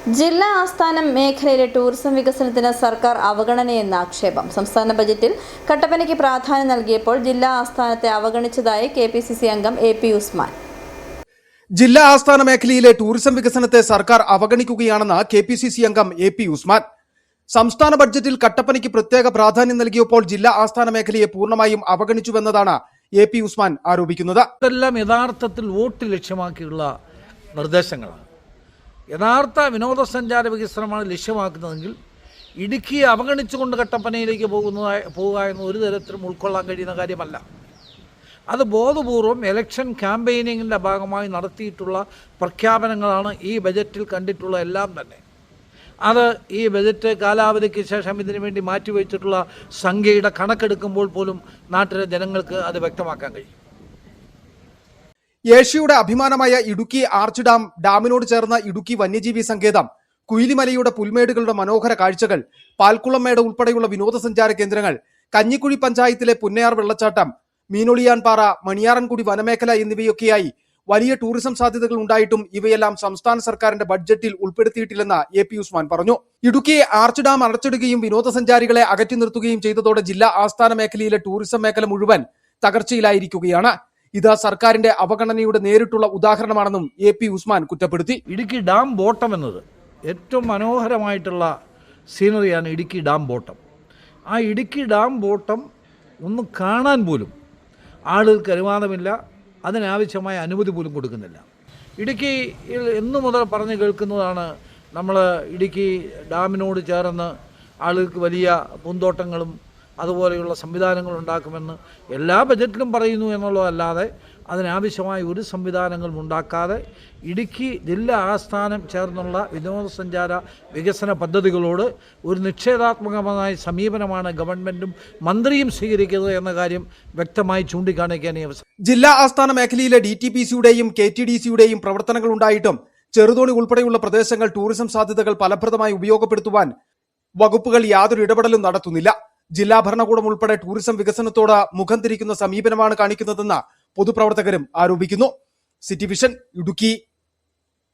ജില്ലാ ആസ്ഥാനം മേഖലയിലെ ടൂറിസം വികസനത്തിന് സർക്കാർ അവഗണനയെന്ന ആക്ഷേപം. സംസ്ഥാന ബജറ്റിൽ കട്ടപ്പനയ്ക്ക് പ്രാധാന്യം നൽകിയപ്പോൾ ജില്ലാ ആസ്ഥാനത്തെ അവഗണിച്ചതായി KPCC അംഗം AP ഉസ്മാൻ. ജില്ലാ ആസ്ഥാന മേഖലയിലെ ടൂറിസം വികസനത്തെ സർക്കാർ അവഗണിക്കുകയാണെന്ന് KPCC അംഗം AP ഉസ്മാൻ. സംസ്ഥാന ബഡ്ജറ്റിൽ കട്ടപ്പനയ്ക്ക് പ്രത്യേക പ്രാധാന്യം നൽകിയപ്പോൾ ജില്ലാ ആസ്ഥാന മേഖലയെ പൂർണ്ണമായും അവഗണിച്ചുവെന്നതാണ് AP ഉസ്മാൻ ആരോപിക്കുന്നത്. ഇതെല്ലാം യഥാർത്ഥത്തിൽ വോട്ട് ലക്ഷ്യമാക്കിയുള്ള നിർദ്ദേശങ്ങളാണ്. യഥാർത്ഥ വിനോദസഞ്ചാര വികസനമാണ് ലക്ഷ്യമാക്കുന്നതെങ്കിൽ ഇടുക്കിയെ അവഗണിച്ചുകൊണ്ട് കട്ടപ്പനയിലേക്ക് പോവുക എന്ന് ഒരു തരത്തിലും ഉൾക്കൊള്ളാൻ കഴിയുന്ന കാര്യമല്ല. അത് ബോധപൂർവം ഇലക്ഷൻ ക്യാമ്പയിനിങ്ങിൻ്റെ ഭാഗമായി നടത്തിയിട്ടുള്ള പ്രഖ്യാപനങ്ങളാണ് ഈ ബജറ്റിൽ കണ്ടിട്ടുള്ള എല്ലാം തന്നെ. അത് ഈ ബജറ്റ് കാലാവധിക്ക് ശേഷം ഇതിനു വേണ്ടി മാറ്റിവെച്ചിട്ടുള്ള സംഖ്യയുടെ കണക്കെടുക്കുമ്പോൾ പോലും നാട്ടിലെ ജനങ്ങൾക്ക് അത് വ്യക്തമാക്കാൻ കഴിയും. ഏഷ്യയുടെ അഭിമാനമായ ഇടുക്കി ആർച്ച് ഡാമിനോട് ചേർന്ന ഇടുക്കി വന്യജീവി സങ്കേതം, കുയിലിമലയുടെ പുൽമേടുകളുടെ മനോഹര കാഴ്ചകൾ, പാൽക്കുളംമേട് ഉൾപ്പെടെയുള്ള വിനോദസഞ്ചാര കേന്ദ്രങ്ങൾ, കഞ്ഞിക്കുഴി പഞ്ചായത്തിലെ പുന്നയാർ വെള്ളച്ചാട്ടം, മീനൊളിയാൻപാറ, മണിയാറൻകുടി വനമേഖല എന്നിവയൊക്കെയായി വലിയ ടൂറിസം സാധ്യതകൾ ഉണ്ടായിട്ടും ഇവയെല്ലാം സംസ്ഥാന സർക്കാരിന്റെ ബഡ്ജറ്റിൽ ഉൾപ്പെടുത്തിയിട്ടില്ലെന്ന് AP ഉസ്മാൻ പറഞ്ഞു. ഇടുക്കിയെ ആർച്ച് ഡാം അടച്ചിടുകയും വിനോദസഞ്ചാരികളെ അകറ്റി നിർത്തുകയും ചെയ്തതോടെ ജില്ലാ ആസ്ഥാന മേഖലയിലെ ടൂറിസം മേഖല മുഴുവൻ തകർച്ചയിലായിരിക്കുകയാണ്. ഇത് സർക്കാരിന്റെ അവഗണനയുടെ നേരിട്ടുള്ള ഉദാഹരണമാണെന്നും AP ഉസ്മാൻ കുറ്റപ്പെടുത്തി. ഇടുക്കി ഡാം ബോട്ടം എന്നത് ഏറ്റവും മനോഹരമായിട്ടുള്ള സീനറിയാണ്. ഇടുക്കി ഡാം ബോട്ടം, ആ ഇടുക്കി ഡാം ബോട്ടം ഒന്ന് കാണാൻ പോലും ആളുകൾക്ക് അനുവാദമില്ല, അതിനാവശ്യമായ അനുമതി പോലും കൊടുക്കുന്നില്ല. ഇടുക്കിയിൽ എന്നു മുതൽ പറഞ്ഞു കേൾക്കുന്നതാണ് നമ്മൾ ഇടുക്കി ഡാമിനോട് ചേർന്ന് ആളുകൾക്ക് വലിയ പൂന്തോട്ടങ്ങളും അതുപോലെയുള്ള സംവിധാനങ്ങൾ ഉണ്ടാക്കുമെന്ന് എല്ലാ ബജറ്റിലും പറയുന്നു എന്നുള്ളതല്ലാതെ അതിനാവശ്യമായ ഒരു സംവിധാനങ്ങളും ഉണ്ടാക്കാതെ ഇടുക്കി ജില്ലാ ആസ്ഥാനം ചേർന്നുള്ള വിനോദസഞ്ചാര വികസന പദ്ധതികളോട് ഒരു നിഷേധാത്മകമായ സമീപനമാണ് ഗവൺമെൻറ്റും മന്ത്രിയും സ്വീകരിക്കുന്നത് എന്ന കാര്യം വ്യക്തമായി ചൂണ്ടിക്കാണിക്കാൻ ഈ അവസരം. ജില്ലാ ആസ്ഥാന മേഖലയിലെ DTPCയുടെയും KTDCയുടെയും പ്രവർത്തനങ്ങൾ ഉണ്ടായിട്ടും ചെറുതോണി ഉൾപ്പെടെയുള്ള പ്രദേശങ്ങൾ ടൂറിസം സാധ്യതകൾ ഫലപ്രദമായി ഉപയോഗപ്പെടുത്തുവാൻ വകുപ്പുകൾ യാതൊരു ഇടപെടലും നടത്തുന്നില്ല. ജില്ലാ ഭരണകൂടം ഉൾപ്പെടെ ടൂറിസം വികസനത്തോട് മുഖം തിരിക്കുന്ന സമീപനമാണ് കാണിക്കുന്നതെന്ന് പൊതുപ്രവർത്തകരും ആരോപിക്കുന്നു. City vision, Idukki.